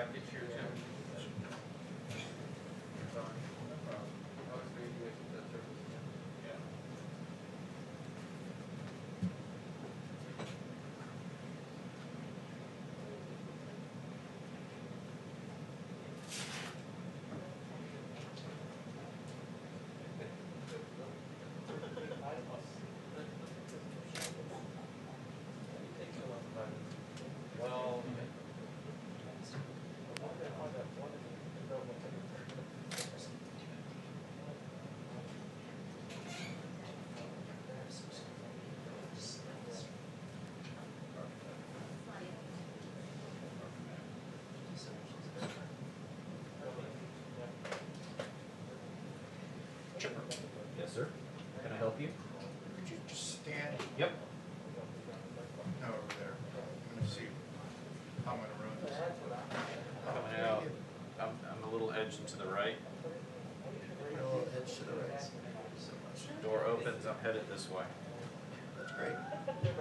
package here too. Yeah. Well, Yes, sir. Can I help you? Could you just stand? Yep. No, over there. I'm gonna see how I'm gonna run this. Coming out. I'm a little edged to the right. A little edge to the right. Thank you so much. Door opens. I'm headed this way. That's great.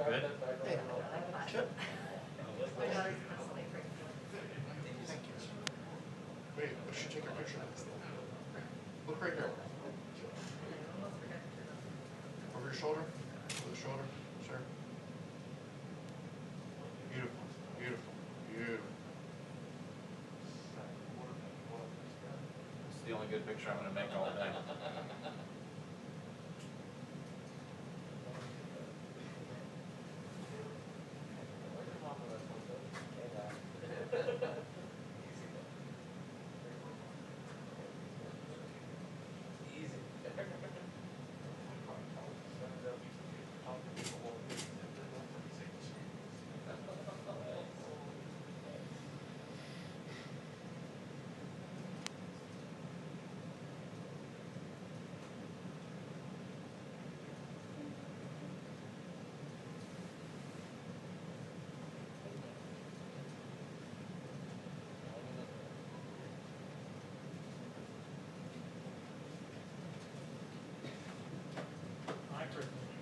Good. Hey, Chip. Thank you. Wait, we should take a picture. Look right there. Over your shoulder. Over the shoulder, sir. Beautiful, beautiful, beautiful. It's the only good picture I'm going to make all day.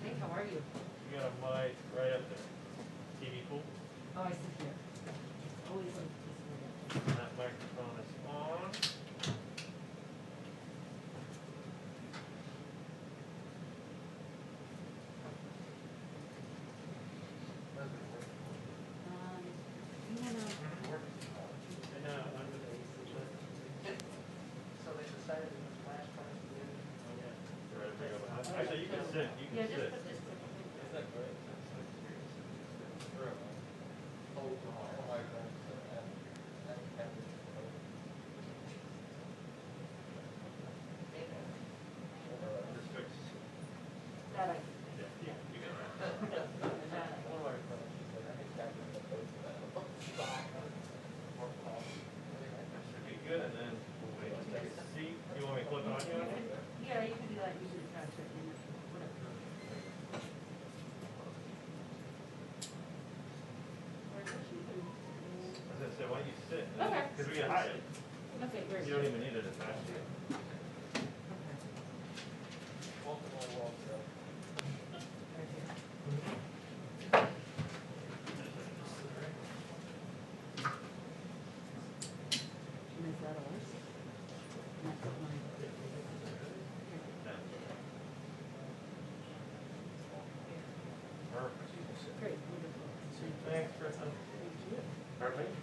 Hey, how are you? you got a mic right up there. TV pool. Oh, I sit here. Always like this. That microphone is on. You wanna, And under the So they decided in this last part to do. oh yeah. Right up there. Actually, you can sit. You yeah, can just sit. put this. Just fix. That I, Yeah. yeah. You got that. That I- Should be good, and then we'll wait. Just take a seat. You want me to clip it on you? Yeah, you can do that, usually it's it in, whatever. I was gonna say, why don't you sit? Okay. Because we can hide it. Okay, great. You don't even need it attached to you. Okay. Right here. And is that ours? And that's mine. Perfect. Great, wonderful. Thanks, Kristen. Thank you. Perfect.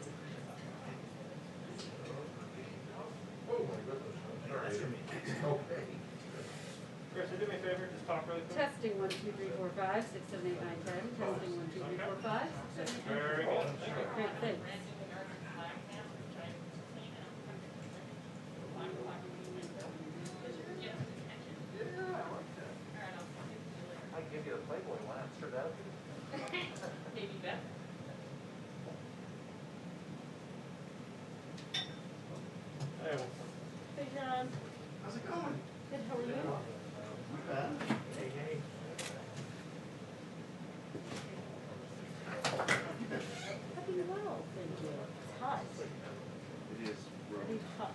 Chris, do me a favor, just talk really quick. Testing 1, 2, 3, 4, 5, 6, 7, 8, 9, 10. Testing 1, 2, 3, 4, 5. Very good. Thank you. Great, thanks. I can give you the Playboy one, I'm sure that'll be. Maybe Beth. Hey, well, Hey, John. How's it going? Good, how are you? hey, hey. Happy well, thank you. It's hot. It is Very hot.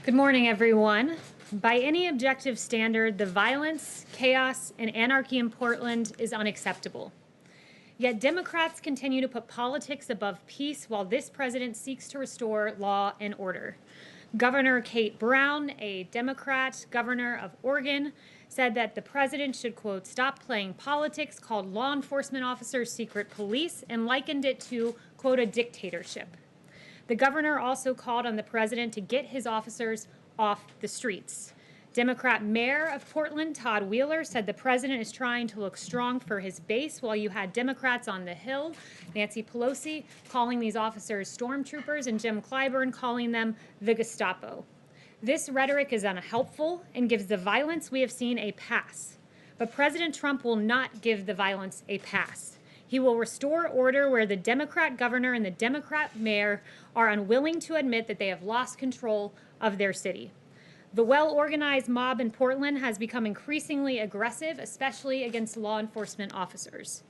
Good morning, everyone. By any objective standard, the violence, chaos, and anarchy in Portland is unacceptable. Yet Democrats continue to put politics above peace while this president seeks to restore law and order. Governor Kate Brown, a Democrat governor of Oregon, said that the president should, quote, stop playing politics, called law enforcement officers secret police, and likened it to, quote, a dictatorship. The governor also called on the president to get his officers off the streets. Democrat Mayor of Portland, Todd Wheeler, said the president is trying to look strong for his base, while you had Democrats on the Hill, Nancy Pelosi, calling these officers stormtroopers, and Jim Clyburn calling them the Gestapo. This rhetoric is unhelpful and gives the violence we have seen a pass. But President Trump will not give the violence a pass. He will restore order where the Democrat governor and the Democrat mayor are unwilling to admit that they have lost control of their city. The well-organized mob in Portland has become increasingly aggressive, especially against law enforcement officers.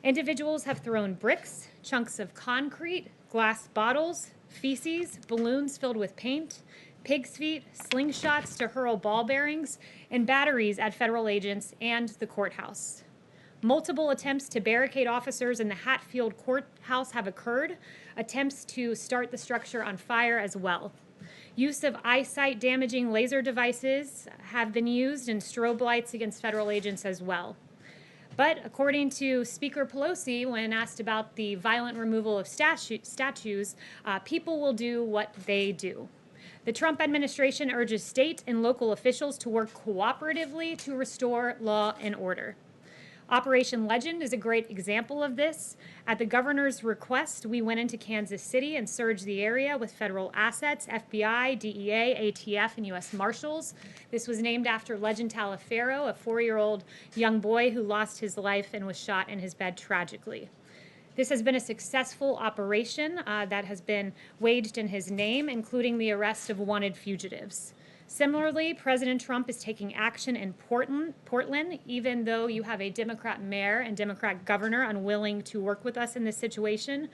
Individuals have thrown bricks, chunks of concrete, glass bottles, feces, balloons filled with paint, pig's feet, slingshots to hurl ball bearings, and batteries at federal agents and the courthouse. Multiple attempts to barricade officers in the Hatfield courthouse have occurred, attempts to start the structure on fire as well. Use of eyesight damaging laser devices have been used, and strobe lights against federal agents as well. But according to Speaker Pelosi, when asked about the violent removal of statues, people will do what they do. The Trump administration urges state and local officials to work cooperatively to restore law and order. Operation Legend is a great example of this. At the governor's request, we went into Kansas City and surged the area with federal assets, FBI, DEA, ATF, and U.S. Marshals. This was named after Legend Taliaferro, a 4-year-old young boy who lost his life and was shot in his bed tragically. This has been a successful operation that has been waged in his name, including the arrest of wanted fugitives. Similarly, President Trump is taking action in Portland, even though you have a Democrat mayor and Democrat governor unwilling to work with us in this situation.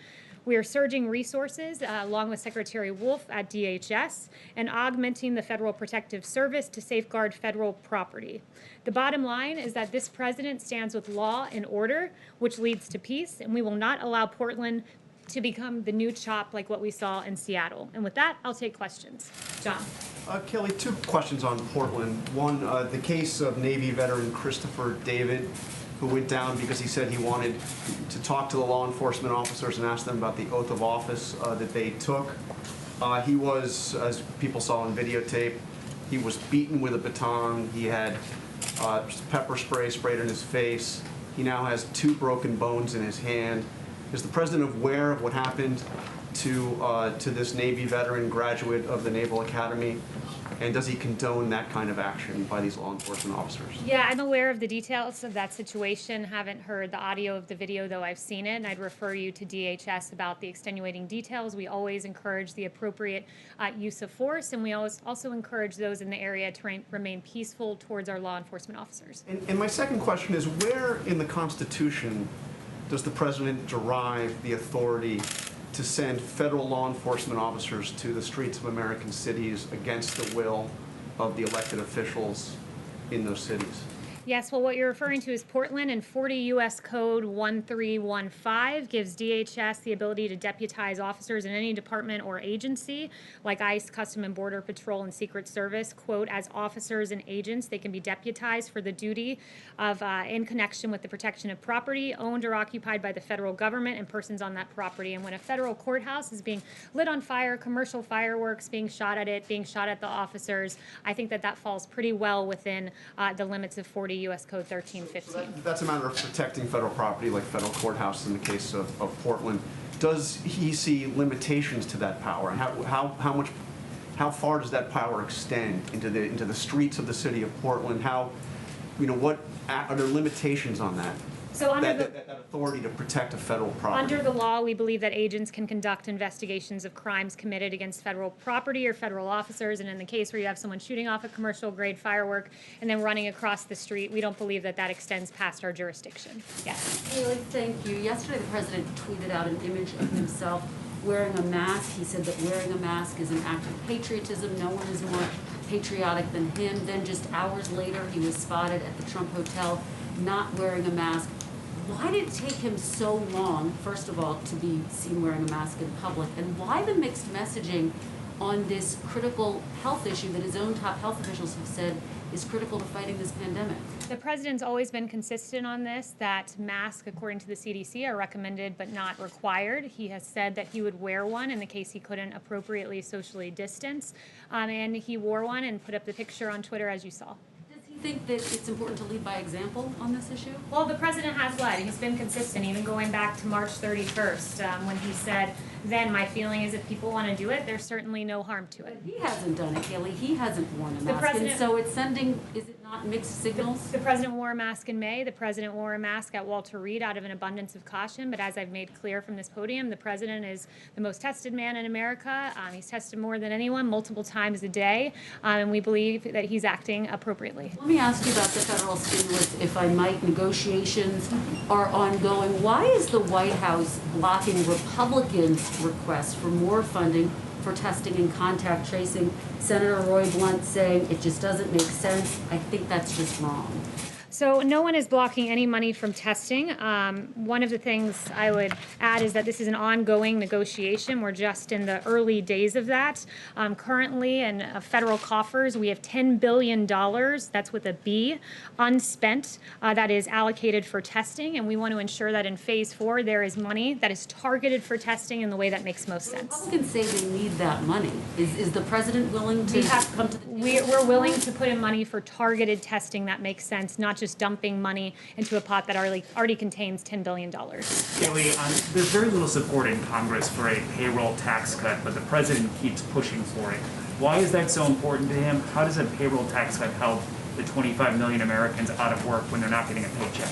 We are surging resources, along with Secretary Wolf at DHS, and augmenting the Federal Protective Service to safeguard federal property. The bottom line is that this president stands with law and order, which leads to peace, and we will not allow Portland to become the new CHOP like what we saw in Seattle. And with that, I'll take questions. John. Kayleigh, 2 questions on Portland. One, the case of Navy veteran Christopher David, who went down because he said he wanted to talk to the law enforcement officers and ask them about the oath of office that they took. He was, as people saw on videotape, he was beaten with a baton. He had pepper spray sprayed in his face. He now has 2 broken bones in his hand. Is the president aware of what happened to this Navy veteran graduate of the Naval Academy? And does he condone that kind of action by these law enforcement officers? Yeah, I'm aware of the details of that situation. Haven't heard the audio of the video, though I've seen it, and I'd refer you to DHS about the extenuating details. We always encourage the appropriate use of force, and we always also encourage those in the area to remain peaceful towards our law enforcement officers. And my second question is, where in the Constitution does the president derive the authority to send federal law enforcement officers to the streets of American cities against the will of the elected officials in those cities? Yes, well, what you're referring to is Portland, and 40 U.S. Code 1315 gives DHS the ability to deputize officers in any department or agency, like ICE, Custom and Border Patrol, and Secret Service, quote, as officers and agents. They can be deputized for the duty of, in connection with the protection of property owned or occupied by the federal government and persons on that property. And when a federal courthouse is being lit on fire, commercial fireworks being shot at it, being shot at the officers, I think that that falls pretty well within the limits of 40 U.S. Code 1315. So that's a matter of protecting federal property, like federal courthouse in the case of Portland. Does he see limitations to that power, and how far does that power extend into the streets of the city of Portland? What are there limitations on that? So under that authority to protect a federal property. Under the law, we believe that agents can conduct investigations of crimes committed against federal property or federal officers, and in the case where you have someone shooting off a commercial-grade firework and then running across the street, we don't believe that that extends past our jurisdiction. Yes. Kayleigh, thank you. Yesterday, the president tweeted out an image of himself wearing a mask. He said that wearing a mask is an act of patriotism. No one is more patriotic than him. Then just hours later, he was spotted at the Trump Hotel not wearing a mask. Why did it take him so long, first of all, to be seen wearing a mask in public? And why the mixed messaging on this critical health issue that his own top health officials have said is critical to fighting this pandemic? The president's always been consistent on this, that masks, according to the CDC, are recommended but not required. He has said that he would wear one in the case he couldn't appropriately socially distance, and he wore one and put up the picture on Twitter, as you saw. Think that it's important to lead by example on this issue? Well, the president has led. He's been consistent, even going back to March 31st, when he said, then my feeling is if people want to do it, there's certainly no harm to it. But he hasn't done it, Kayleigh. He hasn't worn a mask. president- And so it's sending, is it not mixed signals? The president wore a mask in May. The president wore a mask at Walter Reed out of an abundance of caution. But as I've made clear from this podium, the president is the most tested man in America. He's tested more than anyone, multiple times a day. And we believe that he's acting appropriately. Let me ask you about the federal stimulus, if I might. Negotiations are ongoing. Why is the White House blocking Republicans' request for more funding for testing and contact tracing? Senator Roy Blunt saying it just doesn't make sense. I think that's just wrong. So no one is blocking any money from testing. One of the things I would add is that this is an ongoing negotiation. We're just in the early days of that. Currently in federal coffers, we have $10 billion, that's with a B, unspent, that is allocated for testing. And we want to ensure that in phase 4, there is money that is targeted for testing in the way that makes most sense. Republicans say they need that money. Is the president willing to come to the table? We're willing to put in money for targeted testing that makes sense, not just dumping money into a pot that already contains $10 billion. Kayleigh, there's very little support in Congress for a payroll tax cut, but the president keeps pushing for it. Why is that so important to him? How does a payroll tax cut help the 25 million Americans out of work when they're not getting a paycheck?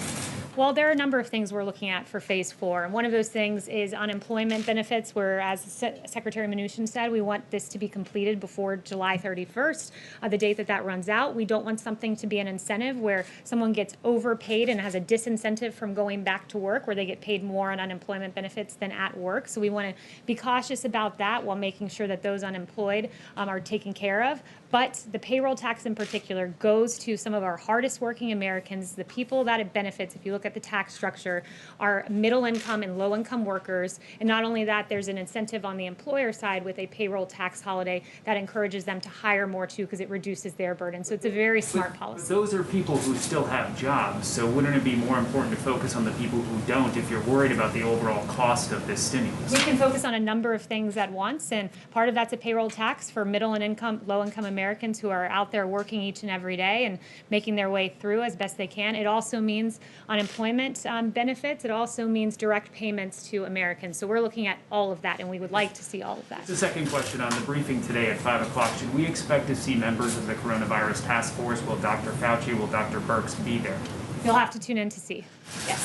Well, there are a number of things we're looking at for phase 4. And one of those things is unemployment benefits, where, as Secretary Mnuchin said, we want this to be completed before July 31st, the date that runs out. We don't want something to be an incentive where someone gets overpaid and has a disincentive from going back to work, where they get paid more on unemployment benefits than at work. So we want to be cautious about that while making sure that those unemployed are taken care of. But the payroll tax in particular goes to some of our hardest working Americans. The people that it benefits, if you look at the tax structure, are middle income and low income workers. And not only that, there's an incentive on the employer side with a payroll tax holiday that encourages them to hire more too, because it reduces their burden. So it's a very smart policy. But those are people who still have jobs, so wouldn't it be more important to focus on the people who don't if you're worried about the overall cost of this stimulus? We can focus on a number of things at once, and part of that's a payroll tax for middle and low income Americans who are out there working each and every day and making their way through as best they can. It also means unemployment benefits. It also means direct payments to Americans. So we're looking at all of that, and we would like to see all of that. The second question on the briefing today at 5 o'clock, should we expect to see members of the coronavirus task force? Will Dr. Fauci, will Dr. Birx be there? You'll have to tune in to see. Yes.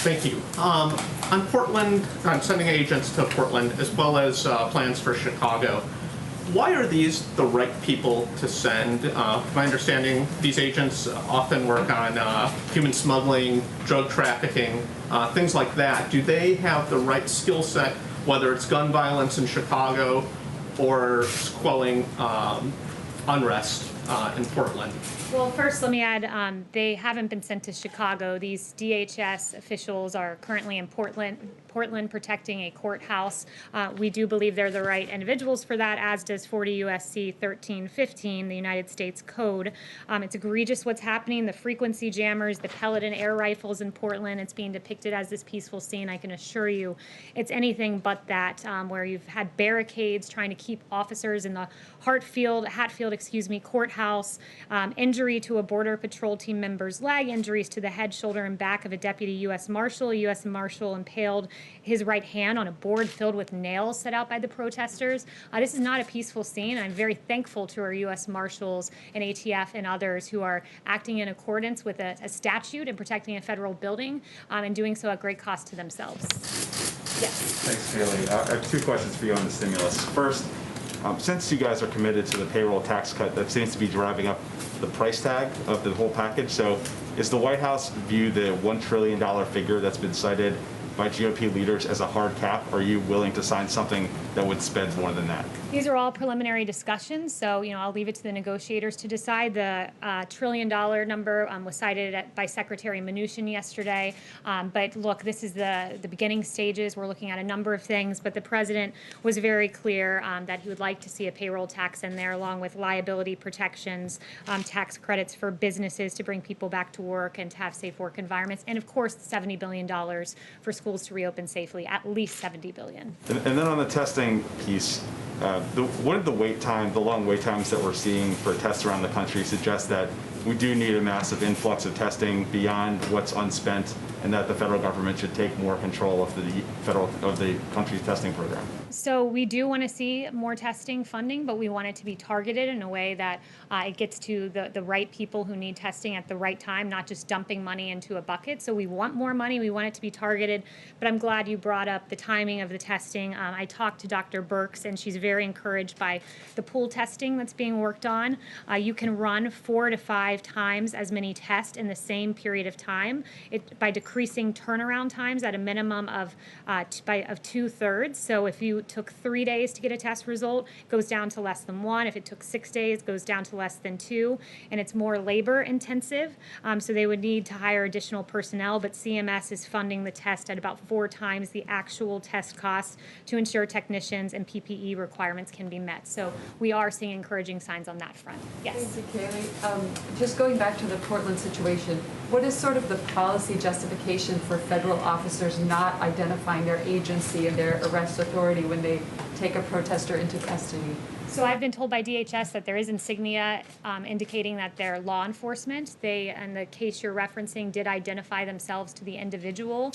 Thank you. On Portland, on sending agents to Portland, as well as plans for Chicago, why are these the right people to send? My understanding, these agents often work on human smuggling, drug trafficking, things like that. Do they have the right skill set, whether it's gun violence in Chicago or quelling unrest in Portland? Well, first, let me add, they haven't been sent to Chicago. These DHS officials are currently in Portland protecting a courthouse. We do believe they're the right individuals for that, as does 40 U.S.C. 1315, the United States Code. It's egregious what's happening. The frequency jammers, the pellet and air rifles in Portland, it's being depicted as this peaceful scene. I can assure you it's anything but that, where you've had barricades trying to keep officers in the Hatfield, courthouse, injury to a Border Patrol team member's leg, injuries to the head, shoulder, and back of a deputy U.S. Marshal. A U.S. Marshal impaled his right hand on a board filled with nails set out by the protesters. This is not a peaceful scene. I'm very thankful to our U.S. Marshals and ATF and others who are acting in accordance with a statute and protecting a federal building, and doing so at great cost to themselves. Yes. Thanks, Kayleigh. I have two questions for you on the stimulus. First, since you guys are committed to the payroll tax cut, that seems to be driving up the price tag of the whole package. So is the White House view the $1 trillion figure that's been cited by GOP leaders as a hard cap? Are you willing to sign something that would spend more than that? These are all preliminary discussions, so I'll leave it to the negotiators to decide. The $1 trillion number was cited by Secretary Mnuchin yesterday. But look, this is the beginning stages. We're looking at a number of things, but the president was very clear that he would like to see a payroll tax in there, along with liability protections, tax credits for businesses to bring people back to work and to have safe work environments, and of course, $70 billion for schools to reopen safely, at least $70 billion. And then on the testing piece, what did the long wait times that we're seeing for tests around the country suggest that we do need a massive influx of testing beyond what's unspent, and that the federal government should take more control of the country's testing program? So we do want to see more testing funding, but we want it to be targeted in a way that it gets to the right people who need testing at the right time, not just dumping money into a bucket. So we want more money. We want it to be targeted. But I'm glad you brought up the timing of the testing. I talked to Dr. Birx, and she's very encouraged by the pool testing that's being worked on. You can run 4 to 5 times as many tests in the same period of time by decreasing turnaround times at a minimum of 2/3. So if you took 3 days to get a test result, it goes down to less than 1. If it took 6 days, it goes down to less than 2. And it's more labor intensive, so they would need to hire additional personnel, but CMS is funding the test at about 4 times the actual test cost to ensure technicians and PPE requirements can be met. So we are seeing encouraging signs on that front. Yes. Thank you, Kayleigh. Just going back to the Portland situation, what is sort of the policy justification for federal officers not identifying their agency and their arrest authority when they take a protester into custody? So I've been told by DHS that there is insignia indicating that they're law enforcement. They, in the case you're referencing, did identify themselves to the individual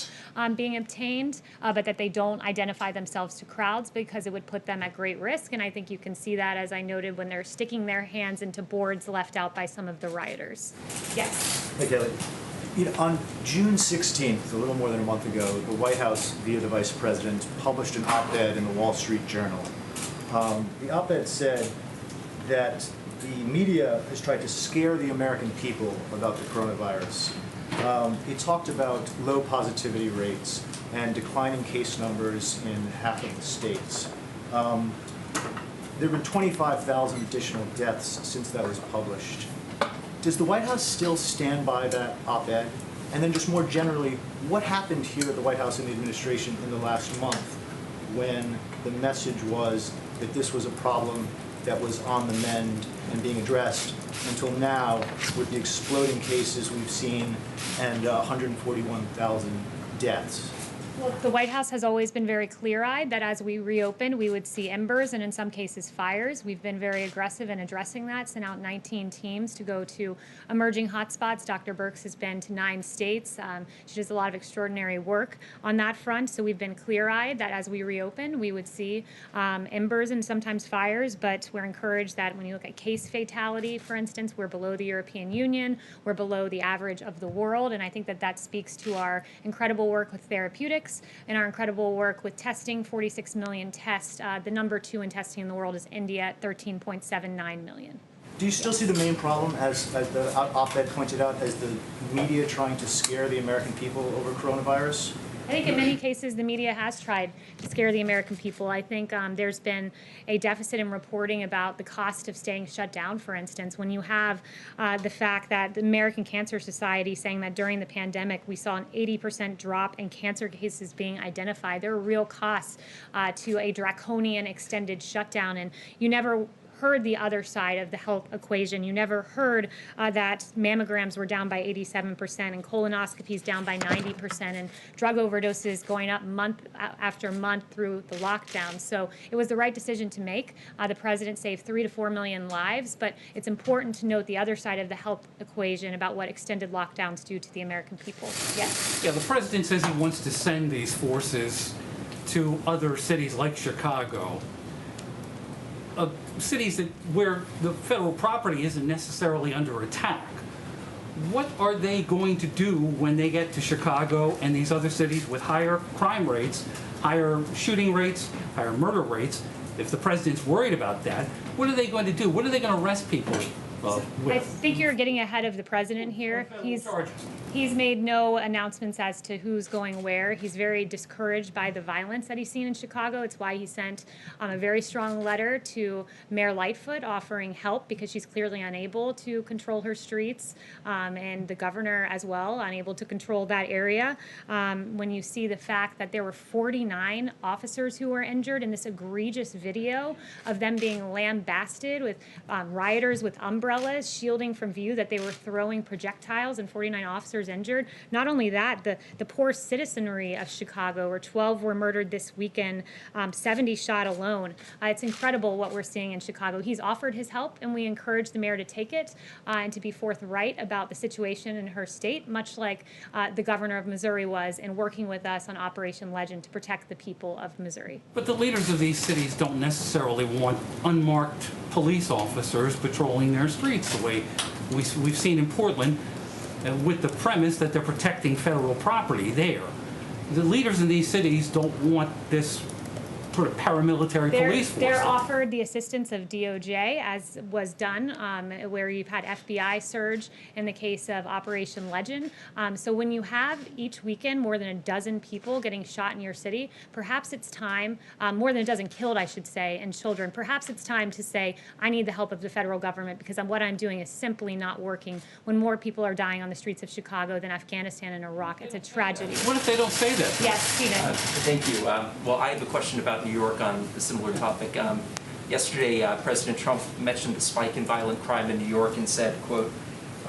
being obtained, but that they don't identify themselves to crowds because it would put them at great risk. And I think you can see that, as I noted, when they're sticking their hands into boards left out by some of the rioters. Yes. Hey, Kayleigh. On June 16th, a little more than a month ago, the White House, via the Vice President, published an op-ed in the Wall Street Journal. The op-ed said that the media has tried to scare the American people about the coronavirus. It talked about low positivity rates and declining case numbers in half of the states. There have been 25,000 additional deaths since that was published. Does the White House still stand by that op-ed? And then just more generally, what happened here at the White House and the administration in the last month when the message was that this was a problem that was on the mend and being addressed, until now with the exploding cases we've seen and 141,000 deaths? Well, the White House has always been very clear-eyed that as we reopen, we would see embers and in some cases fires. We've been very aggressive in addressing that, sent out 19 teams to go to emerging hotspots. Dr. Birx has been to 9 states. She does a lot of extraordinary work on that front, so we've been clear-eyed that as we reopen, we would see embers and sometimes fires, but we're encouraged that when you look at case fatality, for instance, we're below the European Union, we're below the average of the world, and I think that that speaks to our incredible work with therapeutics and our incredible work with testing, 46 million tests. The number 2 in testing in the world is India at 13.79 million. Do you still see the main problem, as the op-ed pointed out, as the media trying to scare the American people over coronavirus? I think in many cases the media has tried to scare the American people. I think there's been a deficit in reporting about the cost of staying shut down, for instance. When you have the fact that the American Cancer Society saying that during the pandemic we saw an 80% drop in cancer cases being identified, there are real costs to a draconian extended shutdown, and you never heard the other side of the health equation. You never heard that mammograms were down by 87% and colonoscopies down by 90% and drug overdoses going up month after month through the lockdown. So it was the right decision to make. The president saved 3 to 4 million lives, but it's important to note the other side of the health equation about what extended lockdowns do to the American people. Yes? Yeah, the president says he wants to send these forces to other cities like Chicago. Cities where the federal property isn't necessarily under attack. What are they going to do when they get to Chicago and these other cities with higher crime rates, higher shooting rates, higher murder rates? If the president's worried about that, what are they going to do? What are they going to arrest people with? I think you're getting ahead of the president here. He's made no announcements as to who's going where. He's very discouraged by the violence that he's seen in Chicago. It's why he sent a very strong letter to Mayor Lightfoot offering help because she's clearly unable to control her streets, and the governor as well, unable to control that area. When you see the fact that there were 49 officers who were injured in this egregious video of them being lambasted with rioters with umbrellas shielding from view that they were throwing projectiles and 49 officers injured. Not only that, the poor citizenry of Chicago, where 12 were murdered this weekend, 70 shot alone. It's incredible what we're seeing in Chicago. He's offered his help, and we encourage the mayor to take it and to be forthright about the situation in her state, much like the governor of Missouri was in working with us on Operation Legend to protect the people of Missouri. But the leaders of these cities don't necessarily want unmarked police officers patrolling their streets the way we've seen in Portland, with the premise that they're protecting federal property there. The leaders in these cities don't want this sort of paramilitary police force. They're offered the assistance of DOJ, as was done, where you've had FBI surge in the case of Operation Legend. So when you have each weekend more than a dozen people getting shot in your city, perhaps it's time, more than a dozen killed, I should say, and children, perhaps it's time to say, I need the help of the federal government because what I'm doing is simply not working when more people are dying on the streets of Chicago than Afghanistan and Iraq. It's a tragedy. What if they don't say that? Yes, Stephen. Thank you. Well, I have a question about New York on a similar topic. Yesterday, President Trump mentioned the spike in violent crime in New York and said, quote,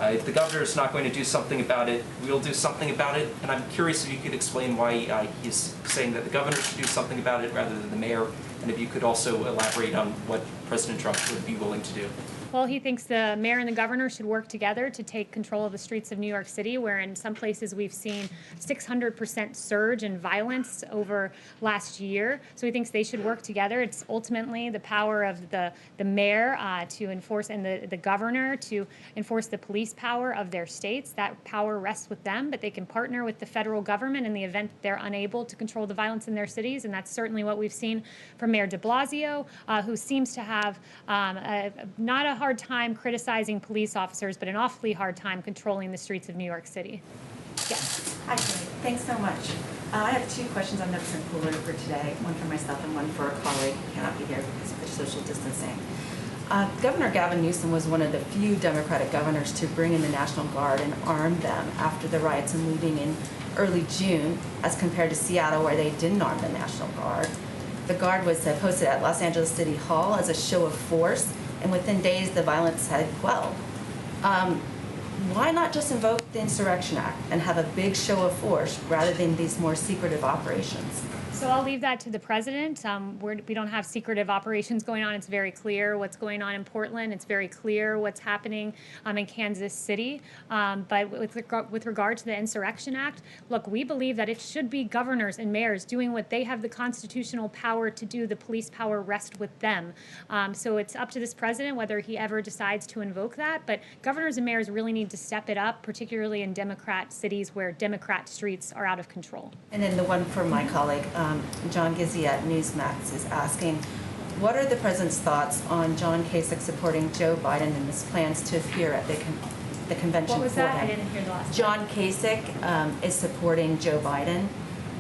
if the governor is not going to do something about it, we'll do something about it. And I'm curious if you could explain why he's saying that the governor should do something about it rather than the mayor, and if you could also elaborate on what President Trump would be willing to do. Well, he thinks the mayor and the governor should work together to take control of the streets of New York City, where in some places we've seen 600% surge in violence over last year. So he thinks they should work together. It's ultimately the power of the mayor to enforce and the governor to enforce the police power of their states. That power rests with them, but they can partner with the federal government in the event they're unable to control the violence in their cities. And that's certainly what we've seen from Mayor de Blasio, who seems to have not a hard time criticizing police officers, but an awfully hard time controlling the streets of New York City. Yes. Hi, Kayleigh. Thanks so much. I have two questions on the pool order for today, one for myself and one for a colleague who cannot be here because of social distancing. Governor Gavin Newsom was one of the few Democratic governors to bring in the National Guard and arm them after the riots and looting in early June, as compared to Seattle, where they didn't arm the National Guard. The Guard was posted at Los Angeles City Hall as a show of force, and within days the violence had quelled. Why not just invoke the Insurrection Act and have a big show of force rather than these more secretive operations? So I'll leave that to the president. We don't have secretive operations going on. It's very clear what's going on in Portland. It's very clear what's happening in Kansas City. But with regard to the Insurrection Act, look, we believe that it should be governors and mayors doing what they have the constitutional power to do. The police power rests with them. So it's up to this president whether he ever decides to invoke that. But governors and mayors really need to step it up, particularly in Democrat cities where Democrat streets are out of control. And then the one for my colleague, John Gizzi at Newsmax is asking, what are the president's thoughts on John Kasich supporting Joe Biden in his plans to appear at the convention? What was that? I didn't hear the last John Kasich is supporting Joe Biden,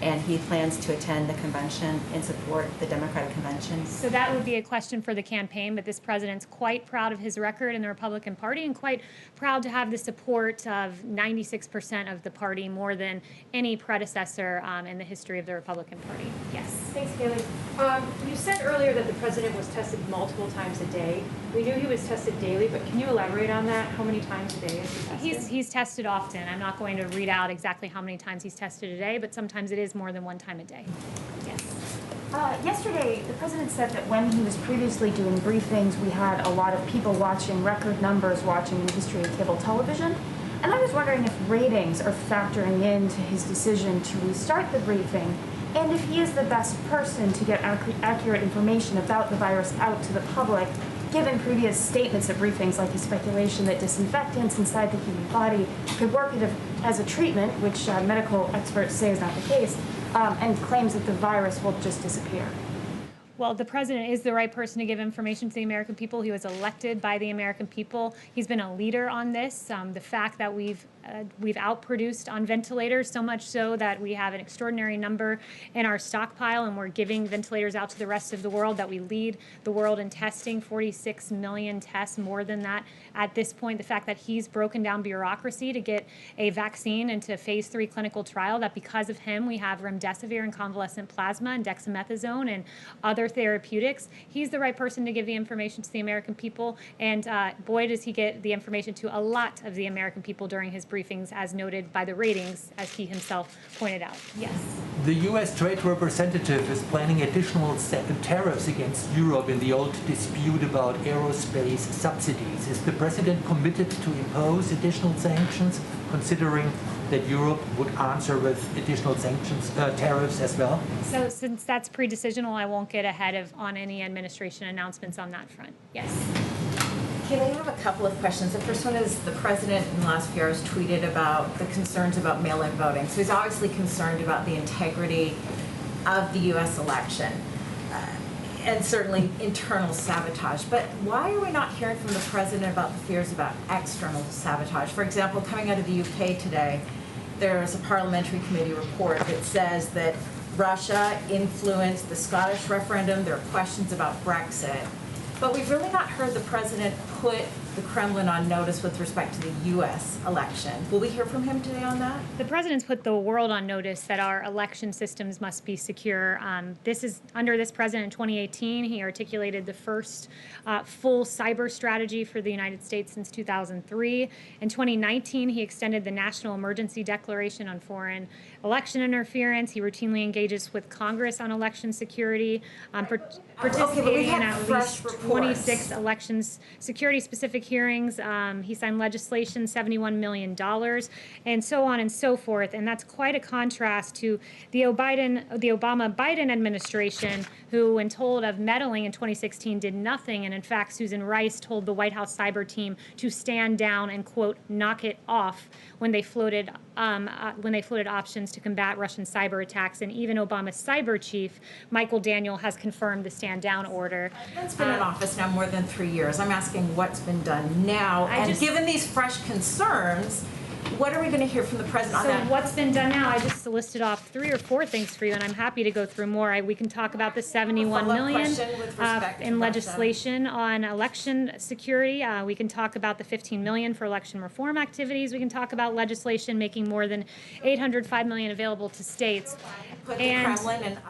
and he plans to attend the convention and support the Democratic convention. So that would be a question for the campaign, but this president's quite proud of his record in the Republican Party and quite proud to have the support of 96% of the party, more than any predecessor in the history of the Republican Party. Yes. Thanks, Kayleigh. You said earlier that the president was tested multiple times a day. We knew he was tested daily, but can you elaborate on that? How many times a day is he tested? He's tested often. I'm not going to read out exactly how many times he's tested a day, but sometimes it is more than one time a day. Yes. Yesterday, the president said that when he was previously doing briefings, we had a lot of people watching, record numbers watching the history of cable television. And I was wondering if ratings are factoring into his decision to restart the briefing, and if he is the best person to get accurate information about the virus out to the public, given previous statements at briefings like his speculation that disinfectants inside the human body could work as a treatment, which medical experts say is not the case, and claims that the virus will just disappear. Well, the president is the right person to give information to the American people. He was elected by the American people. He's been a leader on this. The fact that we've We've outproduced on ventilators, so much so that we have an extraordinary number in our stockpile, and we're giving ventilators out to the rest of the world, that we lead the world in testing, 46 million tests, more than that at this point. The fact that he's broken down bureaucracy to get a vaccine into phase 3 clinical trial, that because of him we have remdesivir and convalescent plasma and dexamethasone and other therapeutics. He's the right person to give the information to the American people, and boy, does he get the information to a lot of the American people during his briefings, as noted by the ratings, as he himself pointed out. Yes. The U.S. Trade Representative is planning additional tariffs against Europe in the old dispute about aerospace subsidies. Is the president committed to impose additional sanctions, considering that Europe would answer with additional sanctions, tariffs as well? So since that's pre-decisional, I won't get ahead on any administration announcements on that front. Yes. Kayleigh, I have a couple of questions. The first one is the president in the last few hours tweeted about the concerns about mail-in voting. So he's obviously concerned about the integrity of the U.S. election and certainly internal sabotage. But why are we not hearing from the president about the fears about external sabotage? For example, coming out of the UK today, there's a parliamentary committee report that says that Russia influenced the Scottish referendum. There are questions about Brexit. But we've really not heard the president put the Kremlin on notice with respect to the U.S. election. Will we hear from him today on that? The president's put the world on notice that our election systems must be secure. This is under this president in 2018. He articulated the first full cyber strategy for the United States since 2003. In 2019, he extended the National Emergency Declaration on Foreign Election Interference. He routinely engages with Congress on election security, participating in at least 26 elections security-specific hearings. He signed legislation, $71 million, and so on and so forth. And that's quite a contrast to the Obama-Biden administration, who, when told of meddling in 2016, did nothing. And in fact, Susan Rice told the White House cyber team to stand down and, quote, knock it off when they floated options to combat Russian cyber attacks. And even Obama's cyber chief, Michael Daniel, has confirmed the stand down order. It's been in office now more than 3 years. I'm asking what's been done now. And given these fresh concerns, what are we going to hear from the president on that? So what's been done now? I just listed off 3 or 4 things for you, and I'm happy to go through more. We can talk about the $71 million in legislation on election security. We can talk about the $15 million for election reform activities. We can talk about legislation making more than $805 million available to states. And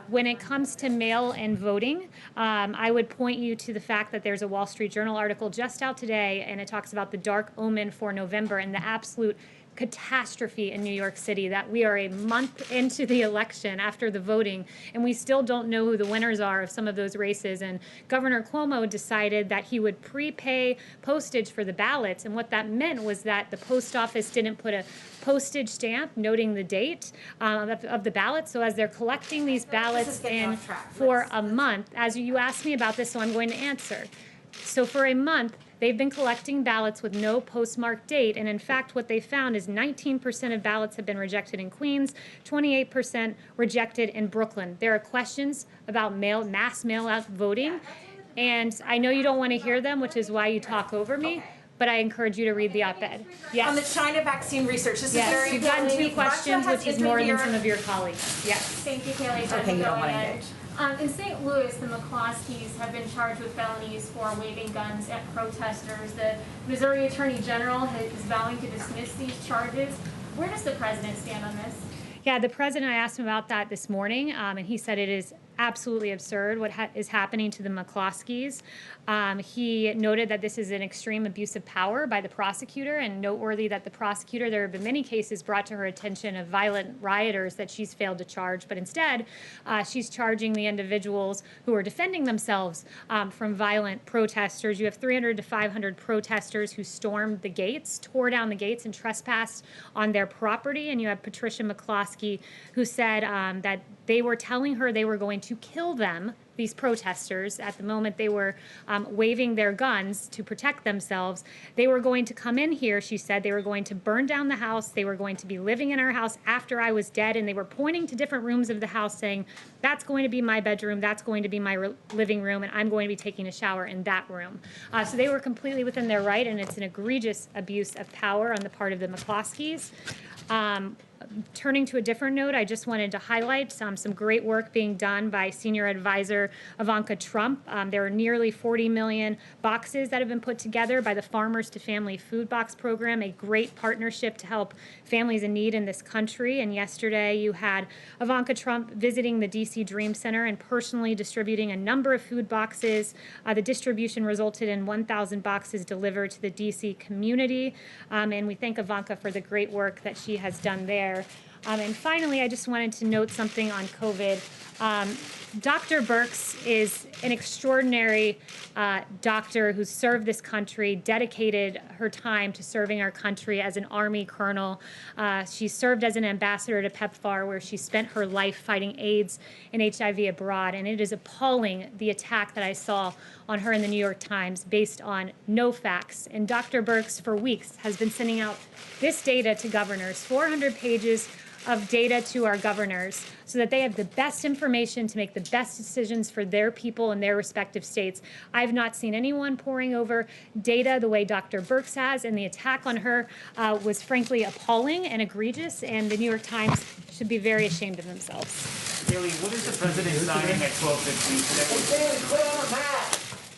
when it comes to mail-in voting, I would point you to the fact that there's a Wall Street Journal article just out today, and it talks about the dark omen for November and the absolute catastrophe in New York City, that we are a month into the election after the voting, and we still don't know who the winners are of some of those races. And Governor Cuomo decided that he would prepay postage for the ballots, and what that meant was that the post office didn't put a postage stamp noting the date of the ballots. So as they're collecting these ballots in for a month, as you asked me about this, so I'm going to answer. So for a month, they've been collecting ballots with no postmarked date, and in fact what they found is 19% of ballots have been rejected in Queens, 28% rejected in Brooklyn. There are questions about mass mail-out voting, and I know you don't want to hear them, which is why you talk over me, but I encourage you to read the op-ed. Yes. On the China vaccine research, this is very you've gotten 2 questions, which is more than some of your colleagues. Yes. Thank you, Kayleigh. Okay, you don't want to engage. In St. Louis, the McCloskeys have been charged with felonies for waving guns at protesters. The Missouri Attorney General is vowing to dismiss these charges. Where does the president stand on this? Yeah, the president, I asked him about that this morning, and he said it is absolutely absurd what is happening to the McCloskeys. He noted that this is an extreme abuse of power by the prosecutor, and noteworthy that the prosecutor, there have been many cases brought to her attention of violent rioters that she's failed to charge, but instead she's charging the individuals who are defending themselves from violent protesters. You have 300 to 500 protesters who stormed the gates, tore down the gates, and trespassed on their property, and you have Patricia McCloskey, who said that they were telling her they were going to to kill them, these protesters, at the moment they were waving their guns to protect themselves. They were going to come in here, she said, they were going to burn down the house, they were going to be living in our house after I was dead, and they were pointing to different rooms of the house saying, that's going to be my bedroom, that's going to be my living room, and I'm going to be taking a shower in that room. So they were completely within their right, and it's an egregious abuse of power on the part of the McCloskeys. Turning to a different note, I just wanted to highlight some great work being done by senior advisor Ivanka Trump. There are nearly 40 million boxes that have been put together by the Farmers to Family Food Box Program, a great partnership to help families in need in this country. And yesterday you had Ivanka Trump visiting the DC Dream Center and personally distributing a number of food boxes. The distribution resulted in 1,000 boxes delivered to the DC community. And we thank Ivanka for the great work that she has done there. And finally, I just wanted to note something on COVID. Dr. Birx is an extraordinary doctor who served this country, dedicated her time to serving our country as an Army colonel. She served as an ambassador to PEPFAR, where she spent her life fighting AIDS and HIV abroad. And it is appalling, the attack that I saw on her in the New York Times based on no facts. And Dr. Birx, for weeks, has been sending out this data to governors, 400 pages of data to our governors so that they have the best information to make the best decisions for their people in their respective states. I've not seen anyone poring over data the way Dr. Birx has, and the attack on her was frankly appalling and egregious, and the New York Times should be very ashamed of themselves. Kayleigh, what is the president signing at 12:15 today?